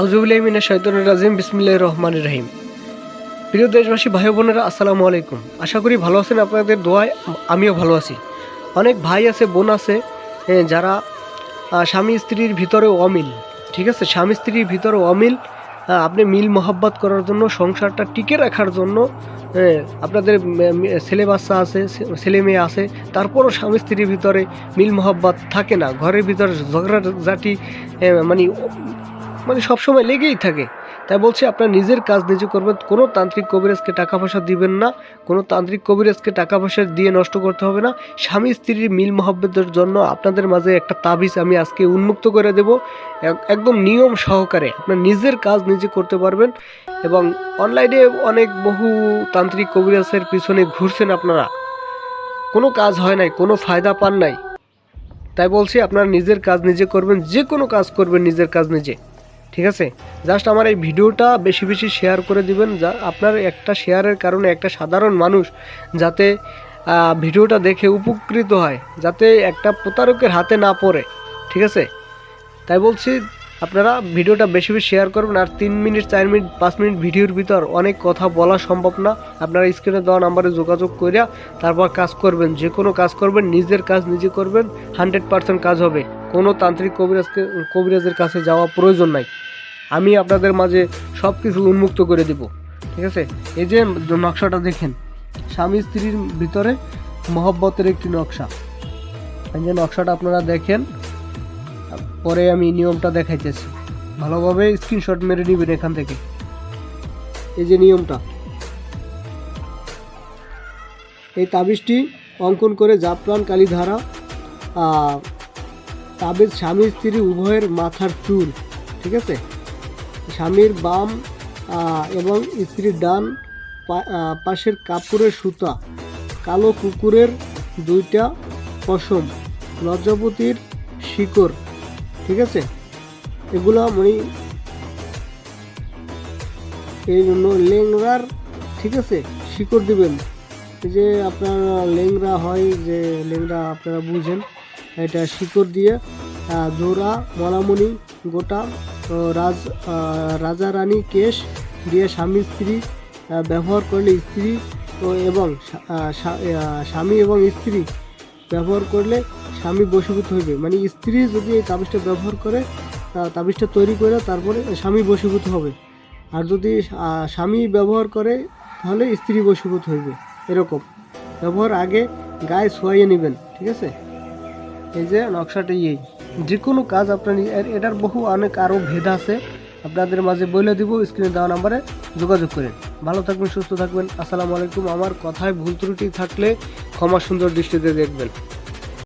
আউযুবিল্লাহি মিনাশ শাইতানির রাজিম বিসমিল্লাহির রহমানির রহিম। প্রিয় দেশবাসী ভাই বোনেরা, আসসালামু আলাইকুম। আশা করি ভালো আছেন, আপনাদের দোয়ায় আমিও ভালো আছি। অনেক ভাই আছে, বোন আছে যারা স্বামী স্ত্রীর ভিতরে অমিল, ঠিক আছে, স্বামী স্ত্রীর ভিতরে অমিল। আপনি মিল মহব্বত করার জন্য, সংসারটা টিকে রাখার জন্য আপনাদের ছেলে বাচ্চা আছে, ছেলে মেয়ে আছে, তারপরও স্বামী স্ত্রীর ভিতরে মিল মহব্বত থাকে না। ঘরের ভিতরে ঝগড়াঝাটি মানে মানে সবসময় লেগেই থাকে। তাই বলছি, আপনার নিজের কাজ নিজে করবেন। কোনো তান্ত্রিক কবিরাজকে টাকা পয়সা দিবেন না, কোনো তান্ত্রিক কবিরাজকে টাকা পয়সা দিয়ে নষ্ট করতে হবে না। স্বামী স্ত্রীর মিল মহব্বতের জন্য আপনাদের মাঝে একটা তাবিজ আমি আজকে উন্মুক্ত করে দেব, একদম নিয়ম সহকারে আপনার নিজের কাজ নিজে করতে পারবেন। এবং অনলাইনে অনেক বহু তান্ত্রিক কবিরাজের পিছনে ঘুরছেন আপনারা, কোনো কাজ হয় নাই, কোনো ফায়দা পান নাই। তাই বলছি, আপনারা নিজের কাজ নিজে করবেন, যে কোনো কাজ করবেন নিজের কাজ নিজে, ঠিক আছে। জাস্ট আমার এই ভিডিওটা বেশি বেশি শেয়ার করে দিবেন, যা আপনার একটা শেয়ারের কারণে একটা সাধারণ মানুষ যাতে ভিডিওটা দেখে উপকৃত হয়, যাতে একটা প্রতারকের হাতে না পড়ে, ঠিক আছে। তাই বলছি, আপনারা ভিডিওটা বেশি বেশি শেয়ার করবেন। আর 3 মিনিট 4 মিনিট 5 মিনিট ভিডিওর ভিতর অনেক কথা বলা সম্ভব না। আপনারা স্ক্রিনে দেওয়া নাম্বারে যোগাযোগ করিয়া তারপর কাজ করবেন, যে কোনো কাজ করবেন, নিজের কাজ নিজে করবেন, 100% কাজ হবে। কোনো তান্ত্রিক কবিরাজের কাছে যাওয়া প্রয়োজন নাই। আমি আপনাদের মাঝে সব কিছু উন্মুক্ত করে দিব, ঠিক আছে। এই যে নকশাটা দেখেন, স্বামী স্ত্রীর ভিতরে মহব্বতের একটি নকশা। এই যে নকশাটা আপনারা দেখেন, পরে আমি নিয়মটা দেখাইতেছি, ভালোভাবে স্ক্রিনশট মেরে নেবেন এখান থেকে। এই যে নিয়মটা, এই তাবিজটি অঙ্কন করে জাফরান কালি ধারা তাবিজ স্বামী স্ত্রী উভয়ের মাথার চুল, ঠিক আছে, স্বামীর বাম এবং স্ত্রীর ডান পাশের কাপড়ের সুতা, কালো কুকুরের 2টা পশম, লজ্জাপতির শিকড়, ঠিক আছে। এগুলো মানে এই জন্য লেংরার, ঠিক আছে, শিকড় দিবেন। এই যে আপনার লেংরা হয়, যে লেংরা আপনারা বুঝেন, এটা শিকড় দিয়ে জোড়া মলামণি গোটা রাজা রানী কেশ দিয়ে স্বামী স্ত্রী ব্যবহার করলে স্ত্রী এবং স্বামী এবং স্ত্রী ব্যবহার করলে স্বামী বশীভূত হইবে। মানে স্ত্রী যদি এই তাবিজটা ব্যবহার করে, তাবিজটা তৈরি করে তারপরে স্বামী বশীভূত হবে। আর যদি স্বামী ব্যবহার করে তাহলে স্ত্রী বশীভূত হইবে। এরকম ব্যবহার আগে গায়ে ছোঁয়াইয়ে নেবেন, ঠিক আছে। এই যে নকশাটা, এই যে কোনো কাজ আপনার, এটার বহু অনেক আরও ভেদ আছে, আপনাদের মাঝে বলে দিব। স্ক্রিনে দেওয়া নাম্বারে যোগাযোগ করেন। ভালো থাকবেন, সুস্থ থাকবেন। আসসালামু আলাইকুম। আমার কথায় ভুল ত্রুটি থাকলে ক্ষমা সুন্দর দৃষ্টিতে দেখবেন।